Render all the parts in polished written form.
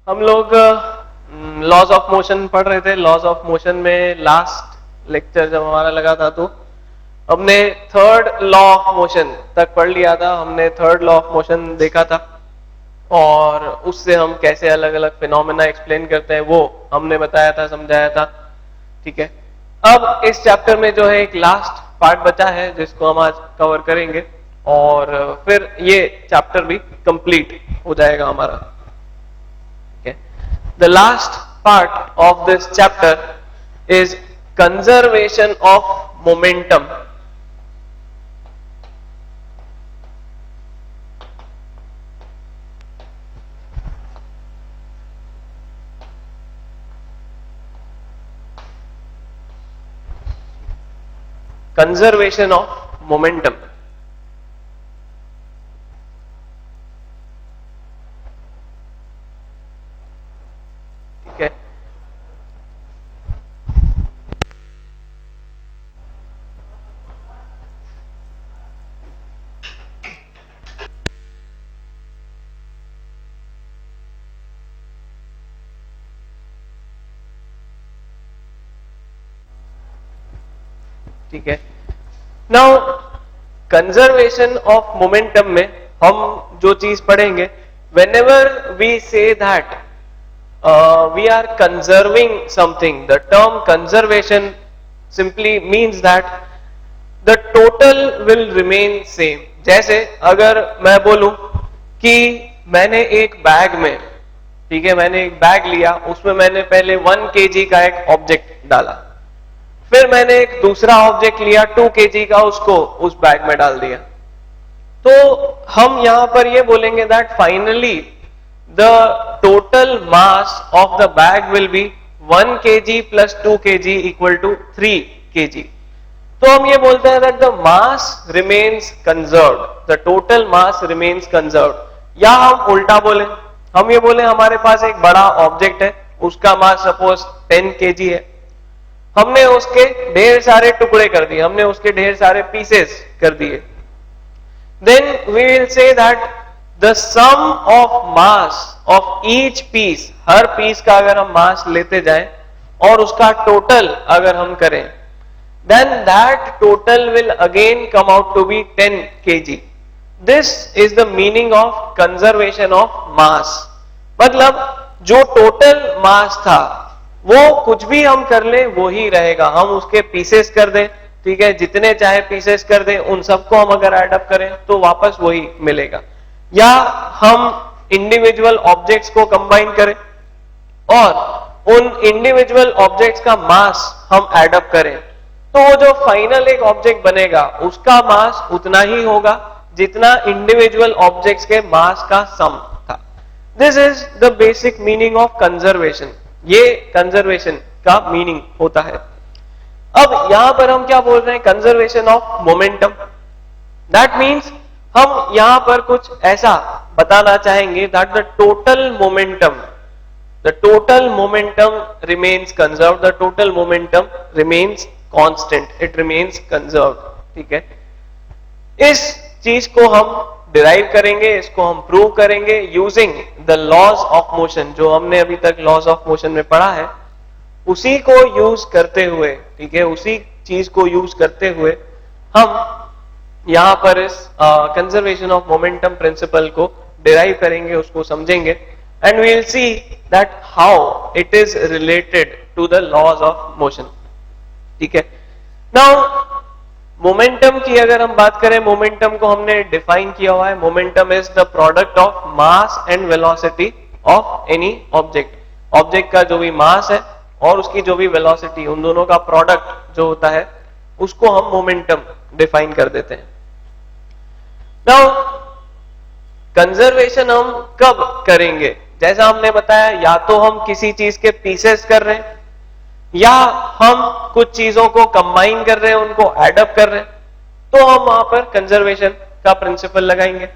हम लोग laws of motion पढ़ रहे थे। लॉज ऑफ मोशन में लास्ट लेक्चर जब हमारा लगा था तो हमने थर्ड लॉ ऑफ मोशन तक पढ़ लिया था। हमने थर्ड लॉ ऑफ मोशन देखा था और उससे हम कैसे अलग अलग फिनोमेना एक्सप्लेन करते हैं वो हमने बताया था, समझाया था। ठीक है, अब इस चैप्टर में जो है एक लास्ट पार्ट बचा है जिसको हम आज कवर करेंगे और फिर ये चैप्टर भी कंप्लीट हो जाएगा हमारा। The last part of this chapter is conservation of momentum. Conservation of momentum. ठीक है, नाउ कंजर्वेशन ऑफ मोमेंटम में हम जो चीज पढ़ेंगे, whenever we say that we are conserving something, the term conservation simply means that the total will remain same. जैसे अगर मैं बोलूं कि मैंने एक बैग में, ठीक है, मैंने एक बैग लिया, उसमें मैंने पहले 1 kg का एक ऑब्जेक्ट डाला, फिर मैंने एक दूसरा ऑब्जेक्ट लिया 2 kg का, उसको उस बैग में डाल दिया, तो हम यहां पर ये बोलेंगे that finally the total mass of the bag will be 1 kg plus 2 kg equal to 3 kg। तो हम ये बोलते हैं that the mass remains conserved, the total mass remains conserved. या हम उल्टा बोले, हम ये बोले हमारे पास एक बड़ा ऑब्जेक्ट है, उसका मास सपोज 10 kg है, हमने उसके ढेर सारे टुकड़े कर दिए, हमने उसके ढेर सारे पीसेस कर दिए, then we will say that the sum of mass of each piece, हर पीस का अगर हम मास लेते जाएं और उसका टोटल अगर हम करें, then that total will again come out to be 10 kg। This is the meaning of conservation of mass. मतलब जो टोटल मास था वो कुछ भी हम कर ले वो ही रहेगा, हम उसके पीसेस कर दें, ठीक है, जितने चाहे पीसेस कर दें, उन सबको हम अगर एडअप करें तो वापस वही मिलेगा। या हम इंडिविजुअल ऑब्जेक्ट्स को कंबाइन करें और उन इंडिविजुअल ऑब्जेक्ट्स का मास हम एडअप करें, तो वो जो फाइनल एक ऑब्जेक्ट बनेगा उसका मास उतना ही होगा जितना इंडिविजुअल ऑब्जेक्ट्स के मास का सम था। This is the basic meaning of conservation, ये कंजर्वेशन का मीनिंग होता है। अब यहां पर हम क्या बोल रहे हैं, conservation of momentum. That means हम यहां पर कुछ ऐसा बताना चाहेंगे that the total momentum remains conserved, the total momentum remains constant, it remains conserved. ठीक है, इस चीज को हम डिराइव करेंगे, इसको हम प्रूव करेंगे using the laws of motion. जो हमने अभी तक लॉज ऑफ मोशन में पढ़ा है उसी को यूज करते हुए, ठीक है, उसी चीज को यूज करते हुए हम यहां पर इस कंजर्वेशन ऑफ मोमेंटम प्रिंसिपल को डिराइव करेंगे, उसको समझेंगे and we will see that how it is related to the laws of motion. ठीक है, नाउ मोमेंटम की अगर हम बात करें, मोमेंटम को हमने डिफाइन किया हुआ है, momentum is the product of mass and velocity of any object. Object का जो भी मास है और उसकी जो भी वेलोसिटी, उन दोनों का प्रोडक्ट जो होता है उसको हम मोमेंटम डिफाइन कर देते हैं। नाउ कंजर्वेशन हम कब करेंगे, जैसा हमने बताया, या तो हम किसी चीज के पीसेस कर रहे हैं या हम कुछ चीजों को कंबाइन कर रहे हैं, उनको एडअप कर रहे हैं, तो हम वहां पर कंजर्वेशन का प्रिंसिपल लगाएंगे।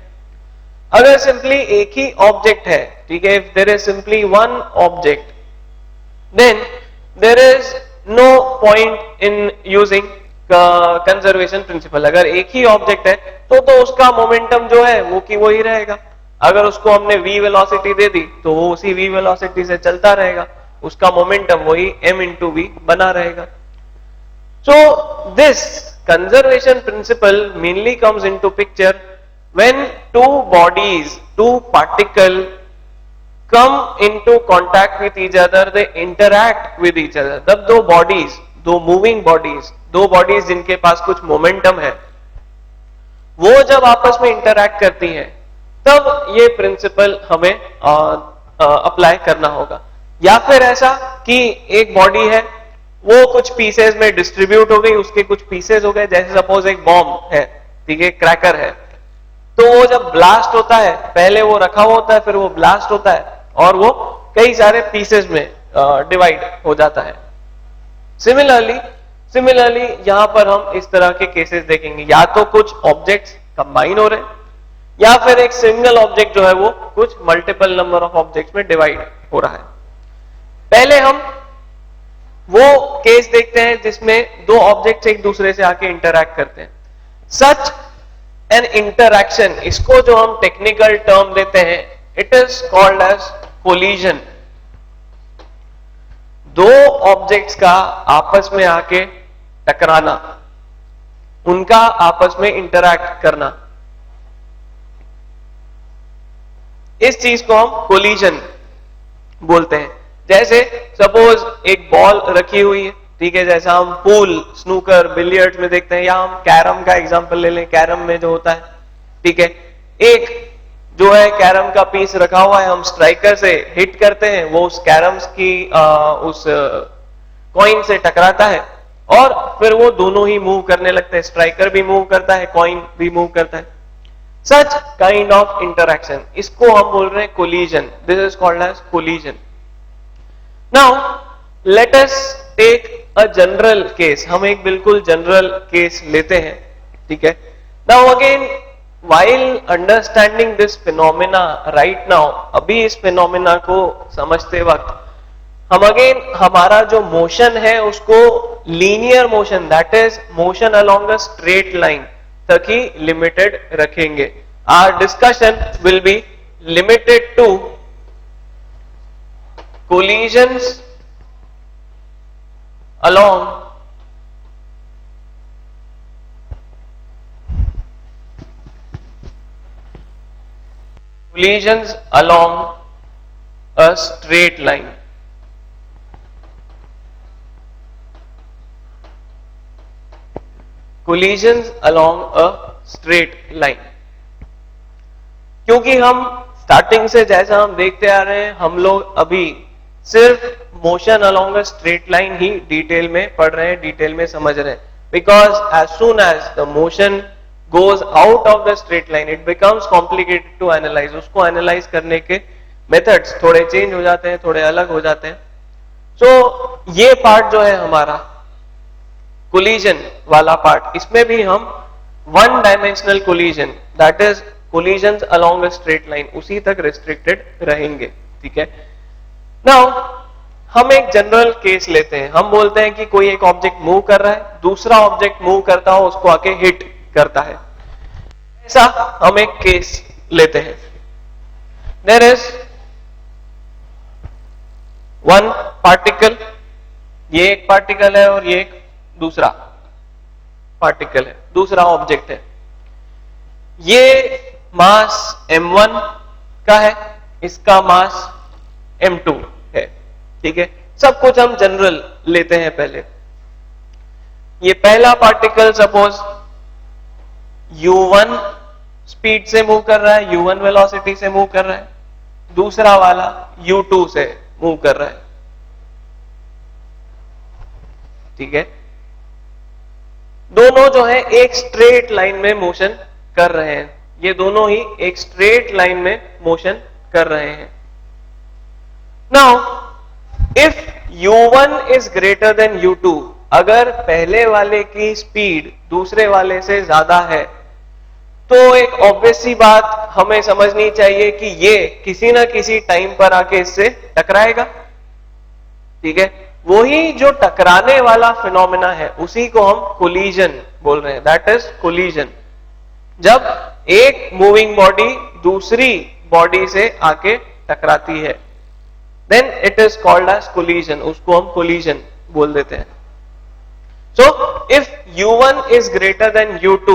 अगर सिंपली एक ही ऑब्जेक्ट है, ठीक है, if there is simply one object, then there is no point in using conservation principle. अगर एक ही ऑब्जेक्ट है तो उसका मोमेंटम जो है वो की वो ही रहेगा। अगर उसको हमने v वेलोसिटी दे दी तो वो उसी v वेलोसिटी से चलता रहेगा, उसका मोमेंटम वही m इंटू वी बना रहेगा. So this conservation principle mainly comes into picture when two particle come into contact with each other, they interact with each other. तब दो moving bodies, दो bodies जिनके पास कुछ momentum है, वो जब आपस में इंटरैक्ट करती हैं, तब ये प्रिंसिपल हमें अप्लाई करना होगा. या फिर ऐसा कि एक बॉडी है, वो कुछ पीसेस में डिस्ट्रीब्यूट हो गई, उसके कुछ पीसेस हो गए, जैसे सपोज एक बॉम्ब है, ठीक है, क्रैकर है, तो वो जब ब्लास्ट होता है, पहले वो रखा हुआ होता है, फिर वो ब्लास्ट होता है और वो कई सारे पीसेस में डिवाइड हो जाता है. सिमिलरली यहां पर हम इस तरह के केसेस देखेंगे, या तो कुछ ऑब्जेक्ट्स कंबाइन हो रहे हैं, या फिर एक सिंगल ऑब्जेक्ट जो है वो कुछ मल्टीपल नंबर ऑफ ऑब्जेक्ट्स में डिवाइड हो रहा है. पहले हम वो केस देखते हैं जिसमें दो ऑब्जेक्ट्स एक दूसरे से आके इंटरैक्ट करते हैं. सच एन इंटरैक्शन, इसको जो हम टेक्निकल टर्म देते हैं, it is called as collision. दो ऑब्जेक्ट्स का आपस में आके टकराना, उनका आपस में इंटरैक्ट करना, इस चीज को हम कोलिजन बोलते हैं. जैसे सपोज एक बॉल रखी हुई है, ठीक है, जैसा हम पूल, स्नूकर, बिलियर्ड्स में देखते हैं, या हम कैरम का एग्जांपल ले लें, कैरम में जो होता है, ठीक है, एक जो है कैरम का पीस रखा हुआ है, हम स्ट्राइकर से हिट करते हैं, वो उस कैरम्स की उस कॉइन से टकराता है और फिर वो दोनों ही मूव करने लगते हैं, स्ट्राइकर भी मूव करता है, कॉइन भी मूव करता है. सच काइंड ऑफ इंटरैक्शन, इसको हम बोल रहे हैं collision. This is called as collision. Now let us take a general case. हम एक बिल्कुल जनरल केस लेते हैं, ठीक है. Now again, while understanding this phenomena right now, अभी इस phenomena को समझते वक्त हम अगेन हमारा जो मोशन है उसको linear motion, that is motion along a straight line तक ही लिमिटेड रखेंगे. Our discussion will be limited to collisions along a straight line. Collisions along a straight line. क्योंकि हम स्टार्टिंग से जैसा हम देखते आ रहे हैं, हम लोग अभी सिर्फ motion along a straight line ही डिटेल में पढ़ रहे हैं, डिटेल में समझ रहे हैं. Because as soon as the motion goes out of the straight line, it becomes complicated to analyze. उसको एनालाइज करने के मेथड्स थोड़े चेंज हो जाते हैं, थोड़े अलग हो जाते हैं. सो ये पार्ट जो है हमारा कोलिजन वाला पार्ट, इसमें भी हम one dimensional collision, that is collisions along a straight line, उसी तक रिस्ट्रिक्टेड रहेंगे. ठीक है. नाउ हम एक जनरल केस लेते हैं. हम बोलते हैं कि कोई एक ऑब्जेक्ट मूव कर रहा है, दूसरा ऑब्जेक्ट मूव करता हो उसको आके हिट करता है. ऐसा हम एक केस लेते हैं. देयर इज वन पार्टिकल, ये एक पार्टिकल है और ये एक दूसरा पार्टिकल है, दूसरा ऑब्जेक्ट है. ये मास m1 का है, इसका मास m2 है. ठीक है. सब कुछ हम जनरल लेते हैं. पहले ये पहला पार्टिकल सपोज u1 स्पीड से मूव कर रहा है, u1 वेलोसिटी से मूव कर रहा है, दूसरा वाला u2 से मूव कर रहा है. ठीक है. दोनों जो है एक स्ट्रेट लाइन में मोशन कर रहे हैं. ये दोनों ही एक स्ट्रेट लाइन में मोशन कर रहे हैं. Now if u1 is greater than u2, अगर पहले वाले की स्पीड दूसरे वाले से ज्यादा है, तो एक ऑब्वियस सी बात हमें समझनी चाहिए कि ये किसी ना किसी टाइम पर आके इससे टकराएगा. ठीक है. वही जो टकराने वाला फिनोमेना है उसी को हम कोलिजन बोल रहे हैं, दैट इज कोलिजन. जब एक मूविंग बॉडी दूसरी बॉडी से आके टकराती है, then it is called as collision, उसको हम कोलिजन बोल देते हैं. So if u1 is greater than u2,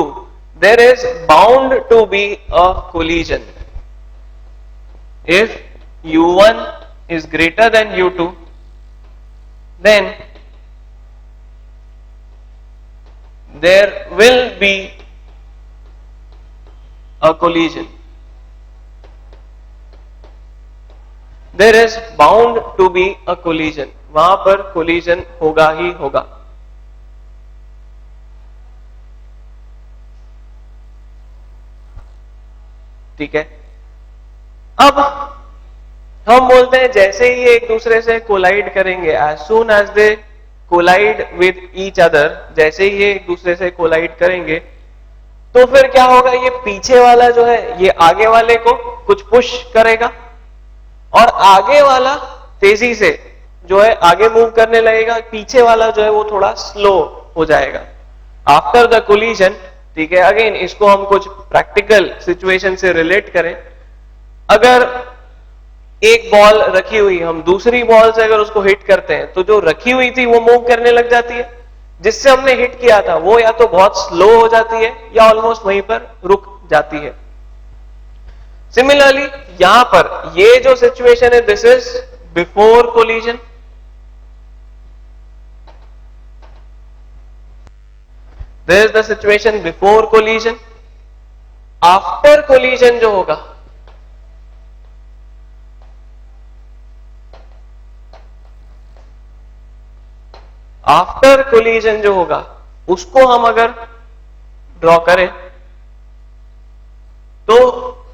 there is bound to be a collision. If u1 is greater than u2, then there will be a collision. There is bound to be a collision. वहां पर collision होगा ही होगा. ठीक है. अब हम बोलते हैं जैसे ही एक दूसरे से कोलाइड करेंगे, as soon as they collide with each other, जैसे ही ये एक दूसरे से कोलाइड करेंगे तो फिर क्या होगा, ये पीछे वाला जो है ये आगे वाले को कुछ पुश करेगा और आगे वाला तेजी से जो है आगे मूव करने लगेगा, पीछे वाला जो है वो थोड़ा स्लो हो जाएगा आफ्टर द कोलिजन. ठीक है. अगेन इसको हम कुछ प्रैक्टिकल सिचुएशन से रिलेट करें. अगर एक बॉल रखी हुई, हम दूसरी बॉल से अगर उसको हिट करते हैं तो जो रखी हुई थी वो मूव करने लग जाती है, जिससे हमने हिट किया था वो या तो बहुत स्लो हो जाती है या ऑलमोस्ट वहीं पर रुक जाती है. सिमिलरली यहां पर ये जो सिचुएशन है, this is before collision. This is the situation before collision. After collision जो होगा, आफ्टर कोलिजन जो होगा उसको हम अगर ड्रॉ करें तो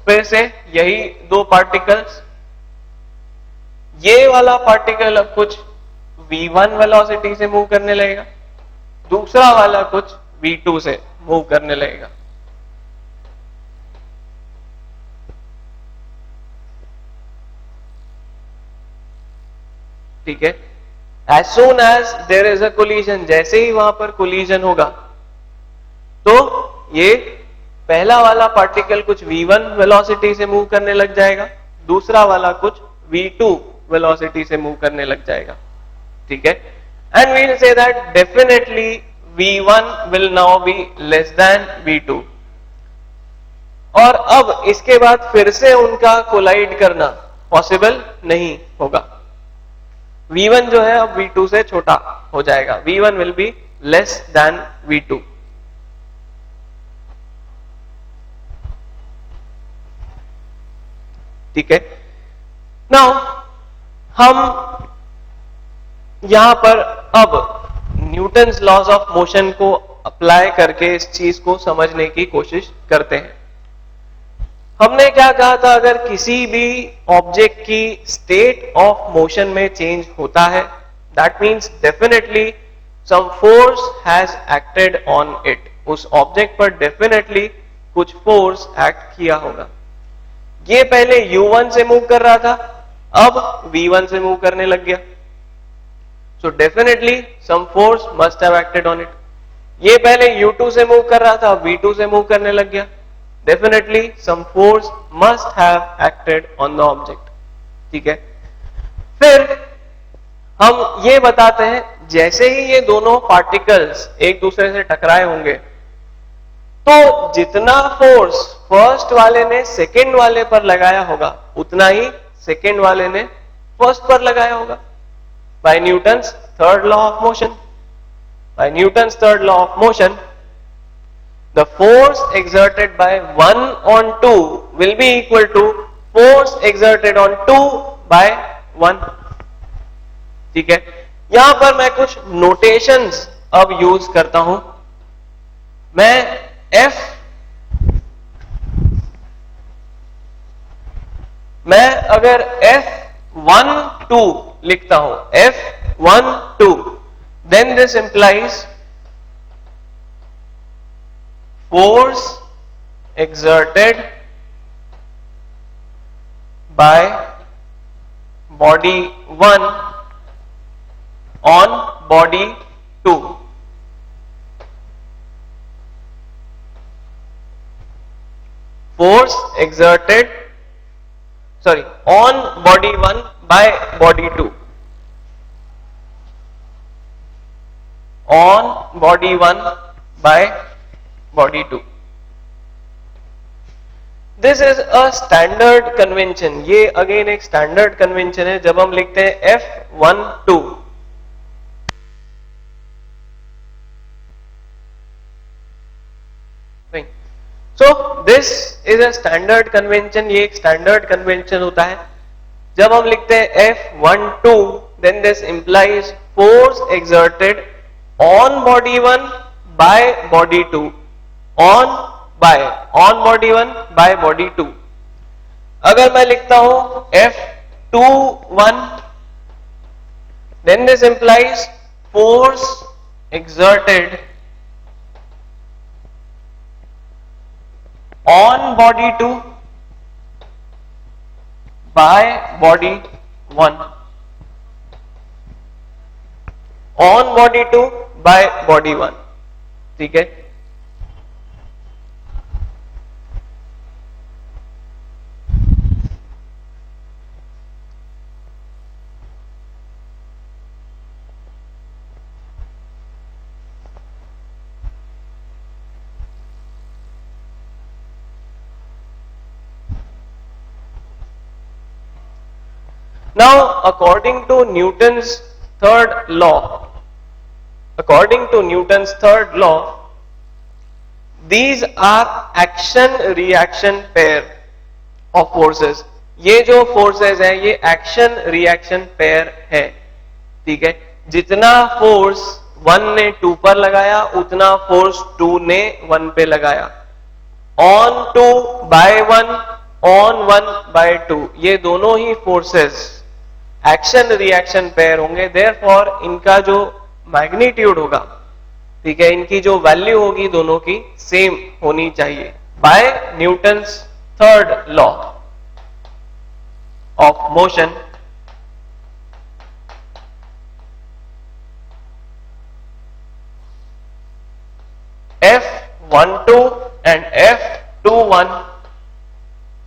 फिर से यही दो पार्टिकल्स, ये वाला पार्टिकल अब कुछ v1 वेलोसिटी से मूव करने लगेगा, दूसरा वाला कुछ v2 से मूव करने लगेगा. ठीक है. As soon as there is a collision, जैसे ही वहां पर कोलिजन होगा तो ये पहला वाला पार्टिकल कुछ v1 वेलोसिटी से मूव करने लग जाएगा, दूसरा वाला कुछ v2 वेलोसिटी से मूव करने लग जाएगा. ठीक है. And we will say that definitely v1 will now be less than v2. और अब इसके बाद फिर से उनका कोलाइड करना पॉसिबल नहीं होगा. v1 जो है अब v2 से छोटा हो जाएगा, v1 will be less than v2. ठीक है. नाउ हम यहां पर अब न्यूटन्स लॉज ऑफ मोशन को अप्लाई करके इस चीज को समझने की कोशिश करते हैं. हमने क्या कहा था, अगर किसी भी ऑब्जेक्ट की स्टेट ऑफ मोशन में चेंज होता है, that means definitely some force has acted on it. उस ऑब्जेक्ट पर डेफिनेटली कुछ फोर्स एक्ट किया होगा. ये पहले u1 से मूव कर रहा था, अब v1 से मूव करने लग गया. So definitely some force must have acted on it. ये पहले u2 से मूव कर रहा था, अब v2 से मूव करने लग गया. Definitely some force must have acted on the object. ठीक है. फिर हम ये बताते हैं जैसे ही ये दोनों पार्टिकल्स एक दूसरे से टकराए होंगे तो जितना फोर्स फर्स्ट वाले ने सेकेंड वाले पर लगाया होगा उतना ही सेकेंड वाले ने फर्स्ट पर लगाया होगा. By Newton's third law of motion. By Newton's third law of motion, the force exerted by 1 on 2 will be equal to force exerted on 2 by 1. ठीक है. यहां पर मैं कुछ नोटेशंस अब यूज करता हूं. मैं अगर F12 लिखता हूं, F12, then this implies force exerted by body 1 on body 2. Force exerted sorry, on body 1 by body 2, on body 1 by body 2. This is a standard convention. ये अगेन एक स्टैंडर्ड कन्वेंशन है जब हम लिखते हैं F12. So this is a standard convention. ये एक standard convention होता है जब हम लिखते हैं F12, then this implies force exerted on body 1 by body 2, on body 1 by body 2. अगर मैं लिखता हूं F21, then this implies force exerted on body 2 by body 1, on body 2 by body 1. ठीक है. Now, according to Newton's third law, these are action-reaction pair of forces. ये जो forces है ये action-reaction pair है. ठीक है. जितना force 1 ने 2 पर लगाया उतना force 2 ने 1 पे लगाया. On 2 by 1, on 1 by 2, ये दोनों ही forces एक्शन रिएक्शन पेयर होंगे. देयरफॉर इनका जो मैग्नीट्यूड होगा, ठीक है, इनकी जो वैल्यू होगी दोनों की सेम होनी चाहिए by Newton's third law of motion. F12 and F21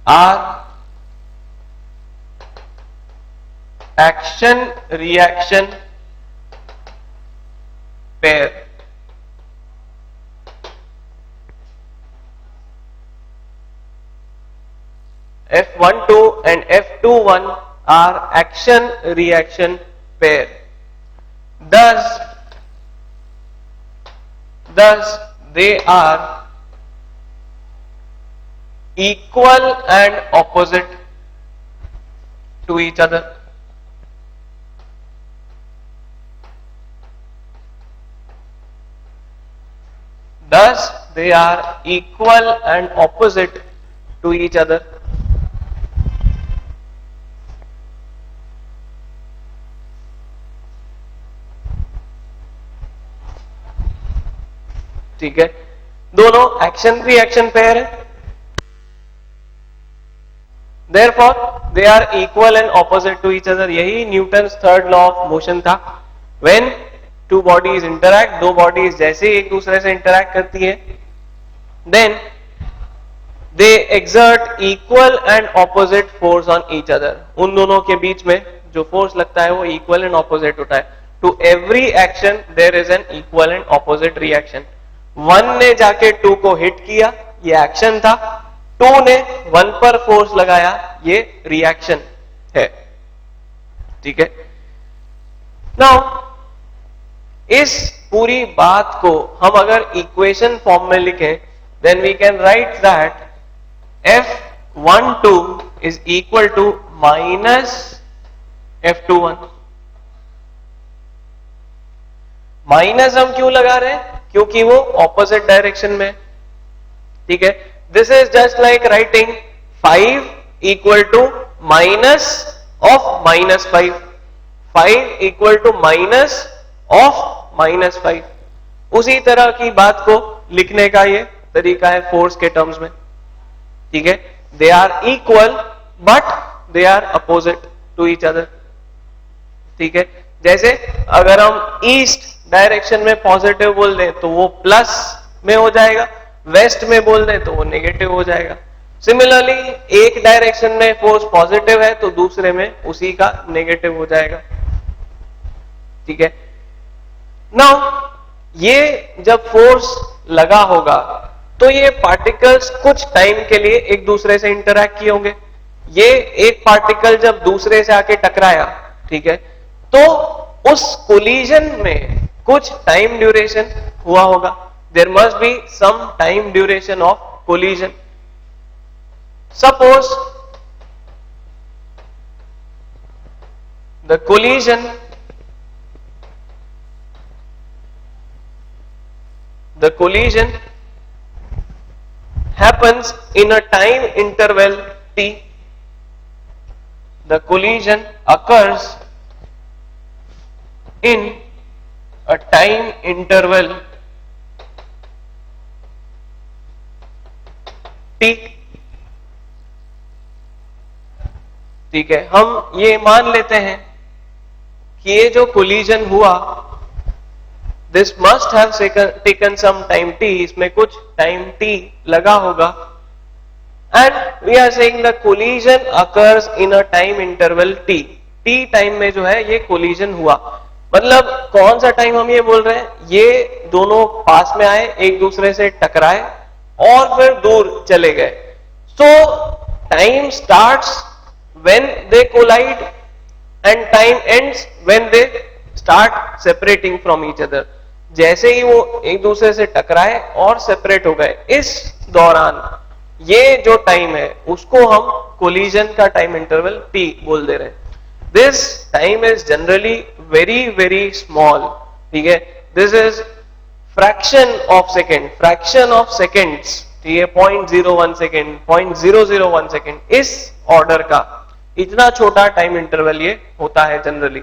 are action reaction pair. F12 and F21 are action reaction pair. Thus they are equal and opposite to each other. Thus, they are equal and opposite to each other. ठीक है. दोनों action reaction pair है. Therefore, they are equal and opposite to each other. यही Newton's third law of motion था. When two bodies interact, दो bodies जैसे एक दूसरे से इंटरैक्ट करती है, then they exert equal and opposite force on each other. उन दोनों के बीच में जो फोर्स लगता है वो इक्वल एंड ऑपोजिट होता है. To every action there is an equal and opposite reaction. 1 ने जाके 2 को हिट किया, ये एक्शन था. 2 ने 1 पर फोर्स लगाया, ये रिएक्शन है. ठीक है. नाउ इस पूरी बात को हम अगर इक्वेशन फॉर्म में लिखें, then we can write that F12 is equal to minus F21. Minus हम क्यों लगा रहे हैं? क्योंकि वो ऑपोजिट डायरेक्शन में. ठीक है. This is just like writing 5 equal to minus of -5. 5 equal to minus of -5. उसी तरह की बात को लिखने का ये तरीका है फोर्स के टर्म्स में. ठीक है. They are equal but they are opposite to each other. ठीक है. जैसे अगर हम ईस्ट डायरेक्शन में पॉजिटिव बोल दें तो वो प्लस में हो जाएगा, वेस्ट में बोल दें तो वो नेगेटिव हो जाएगा. सिमिलरली एक डायरेक्शन में फोर्स पॉजिटिव है तो दूसरे में उसी का नेगेटिव हो जाएगा, ठीक है। नाउ ये जब फोर्स लगा होगा तो ये पार्टिकल्स कुछ टाइम के लिए एक दूसरे से इंटरैक्ट किए होंगे। ये एक पार्टिकल जब दूसरे से आके टकराया, ठीक है, तो उस कोलिजन में कुछ टाइम ड्यूरेशन हुआ होगा। There must be some time duration of collision. Suppose the collision happens in a time interval t. The collision occurs in a time interval t. ठीक है, हम ये मान लेते हैं कि ये जो कोलिजन हुआ, this must have taken some time t, इसमें कुछ टाइम t लगा होगा, and we are saying the collision occurs in a time interval t. t time में जो है ये कोलिजन हुआ, मतलब कौन सा टाइम हम ये बोल रहे हैं, ये दोनों पास में आए, एक दूसरे से टकराए और फिर दूर चले गए। सो time starts when they collide and time ends when they start separating from each other. जैसे ही वो एक दूसरे से टकराए और सेपरेट हो गए, इस दौरान ये जो टाइम है उसको हम कोलिजन का टाइम इंटरवल t बोल दे रहे हैं। This time is generally very very small, ठीक है। This is fraction of second, fraction of seconds, ठीक है, 0.01 सेकेंड, 0.001 सेकेंड, इस ऑर्डर का इतना छोटा टाइम इंटरवल ये होता है जनरली,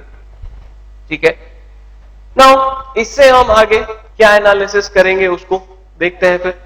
ठीक है। नाउ इससे हम आगे क्या एनालिसिस करेंगे उसको देखते हैं फिर।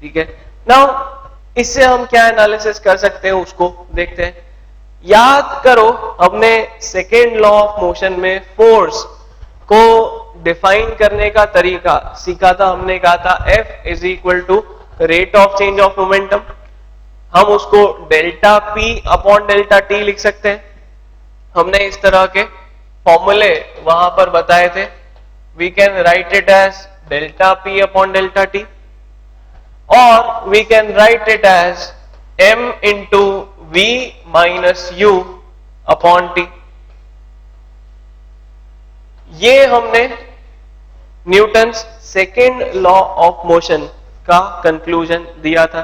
ठीक है, नाउ इससे हम क्या एनालिसिस कर सकते हैं उसको देखते हैं। याद करो हमने सेकेंड लॉ ऑफ मोशन में फोर्स को डिफाइन करने का तरीका सीखा था। हमने कहा था F is equal to rate of change of momentum. हम उसको delta P upon delta T लिख सकते हैं। हमने इस तरह के फॉर्मूले वहां पर बताए थे। We can write it as delta P upon delta T, or we can write it as m into v minus u upon t. ये हमने Newton's second law of motion का कंक्लूजन दिया था।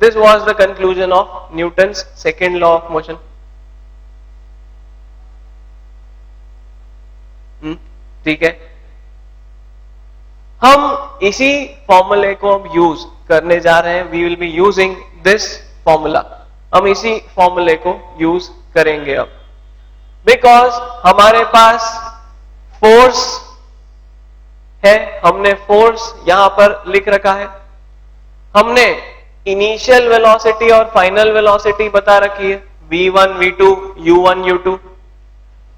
This was the conclusion of Newton's second law of motion. ठीक है, हम इसी फॉर्मूले को अब यूज करने जा रहे हैं। We will be using this formula. हम इसी फॉर्मूले को यूज करेंगे अब, बिकॉज हमारे पास फोर्स है। हमने फोर्स यहां पर लिख रखा है। हमने इनिशियल वेलोसिटी और फाइनल वेलोसिटी बता रखी है, v1 v2 u1 u2।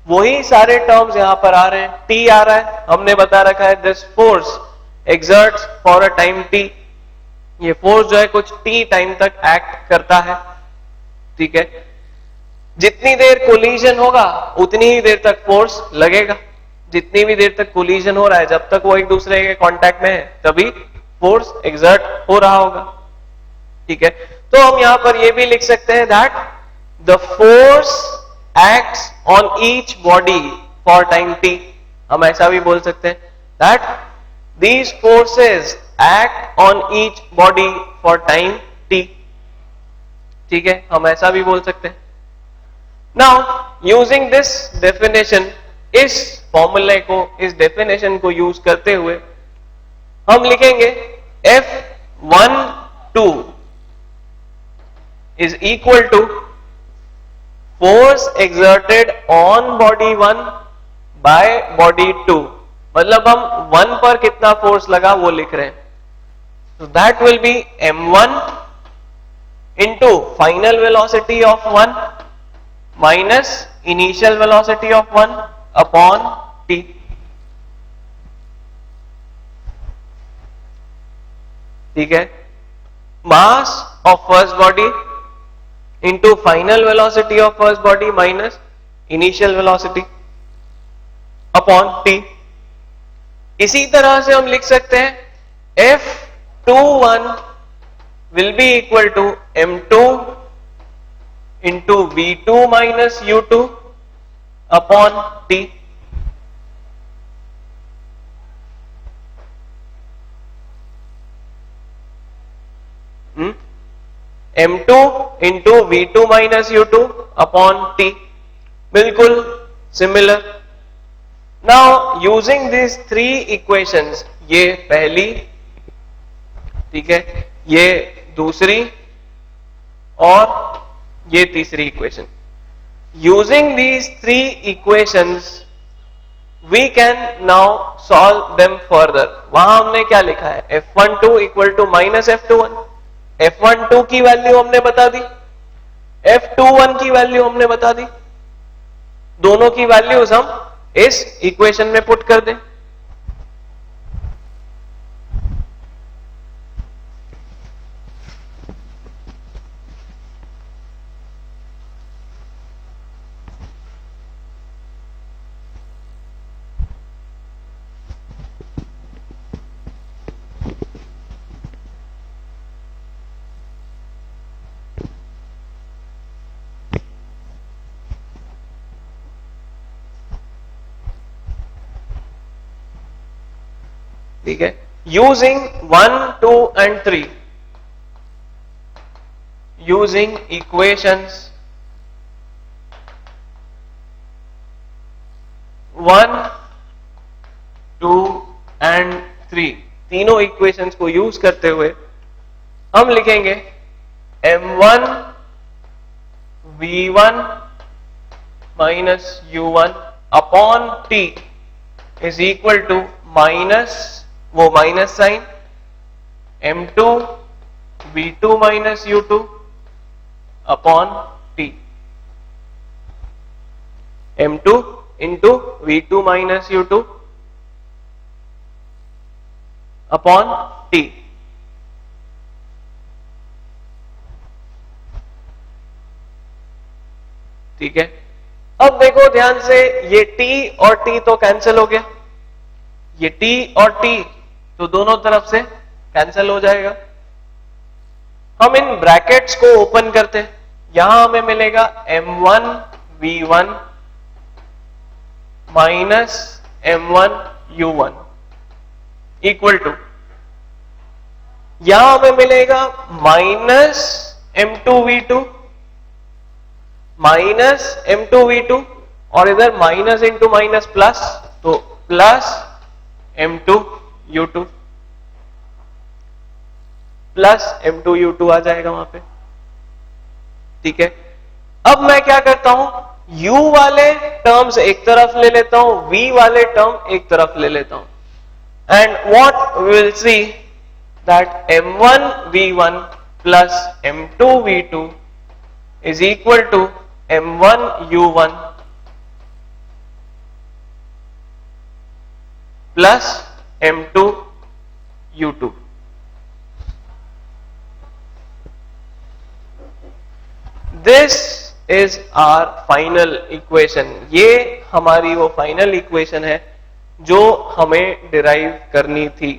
वही सारे टर्म्स यहां पर आ रहे हैं। t आ रहा है, हमने बता रखा है this force exerts for a time t। ये फोर्स जो है कुछ t टाइम तक एक्ट करता है, ठीक है। जितनी देर कोलिजन होगा उतनी ही देर तक फोर्स लगेगा। जितनी भी देर तक कोलिजन हो रहा है, जब तक वो एक दूसरे के कांटेक्ट में है, तभी फोर्स एक्सर्ट हो रहा होगा, ठीक है। तो हम यहां पर ये भी लिख सकते हैं that the force acts on each body for time t। हम ऐसा भी बोल सकते हैं that these forces act on each body for time t, ठीक है, हम ऐसा भी बोल सकते हैं. नाउ यूजिंग दिस डेफिनेशन, इस फॉर्मूले को, इस डेफिनेशन को यूज करते हुए हम लिखेंगे F12 is equal to force exerted on body 1 by body 2. मतलब हम 1 पर कितना फोर्स लगा वो लिख रहे हैं. So that will be m1 into final velocity of 1 minus initial velocity of 1 upon t. ठीक है, mass of first body into final velocity of first body minus initial velocity upon t. इसी तरह से हम लिख सकते हैं F21 will be equal to m2 into v2 minus u2 upon t. m2 into v2 minus u2 upon t. बिल्कुल similar. Now using this three equations, ये पहली, ठीक है, ये दूसरी और ये तीसरी equation. Using these three equations we can now solve them further. वहां हमने क्या लिखा है, F12 equal to minus F21. F12 की वैल्यू हमने बता दी, F21 की वैल्यू हमने बता दी. दोनों की वैल्यूज हम इस इक्वेशन में पुट कर दें. ठीक है, using 1, 2 and 3, using equations 1, 2 and 3, तीनों इक्वेशंस को यूज करते हुए हम लिखेंगे m1 v1 minus u1 upon t is equal to minus, वो minus sign, m2 v2 minus u2 upon t. m2 into v2 minus u2 upon t. ठीक है, अब देखो ध्यान से, ये t और t तो कैंसिल हो गया, ये t और t तो दोनों तरफ से कैंसिल हो जाएगा. हम इन ब्रैकेट्स को ओपन करते हैं, यहां हमें मिलेगा m1 v1 minus m1 u1 equal to, यहां हमें मिलेगा minus m2 v2 minus m2 v2 और इधर माइनस इंटू माइनस प्लस, तो plus m2 u2 plus m2 u2 आ जाएगा वहां पे. ठीक है, अब मैं क्या करता हूं, u वाले टर्म्स एक तरफ ले लेता हूं, v वाले टर्म एक तरफ ले लेता हूं, and what we will see that m1 v1 plus m2 v2 is equal to m1 u1 plus m2 u2. This is our final equation. ये हमारी वो फाइनल इक्वेशन है जो हमें डिराइव करनी थी.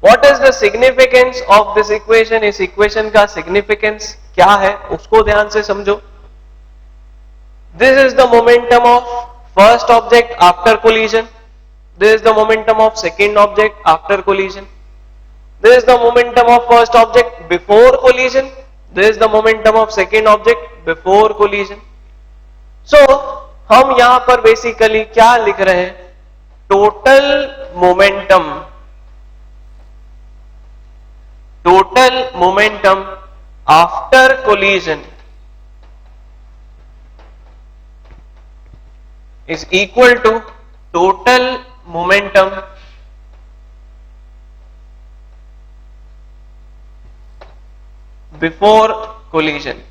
What is the significance of this equation? इस equation का सिग्निफिकेंस क्या है उसको ध्यान से समझो. This is the momentum of first object after collision. This is the momentum of second object after collision. This is the momentum of first object before collision. This is the momentum of second object before collision. So हम यहां पर basically क्या लिख रहे हैं? Total momentum after collision is equal to total momentum before collision.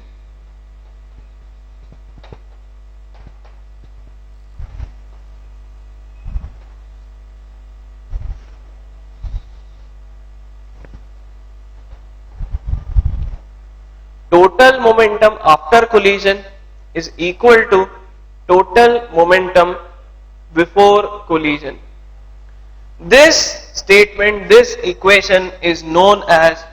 Total momentum after collision is equal to total momentum before collision. This statement, this equation is known as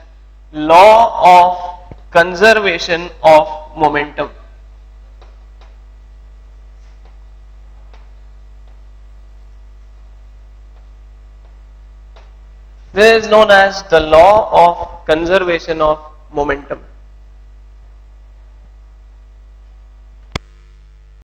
law of conservation of momentum. This is known as the law of conservation of momentum.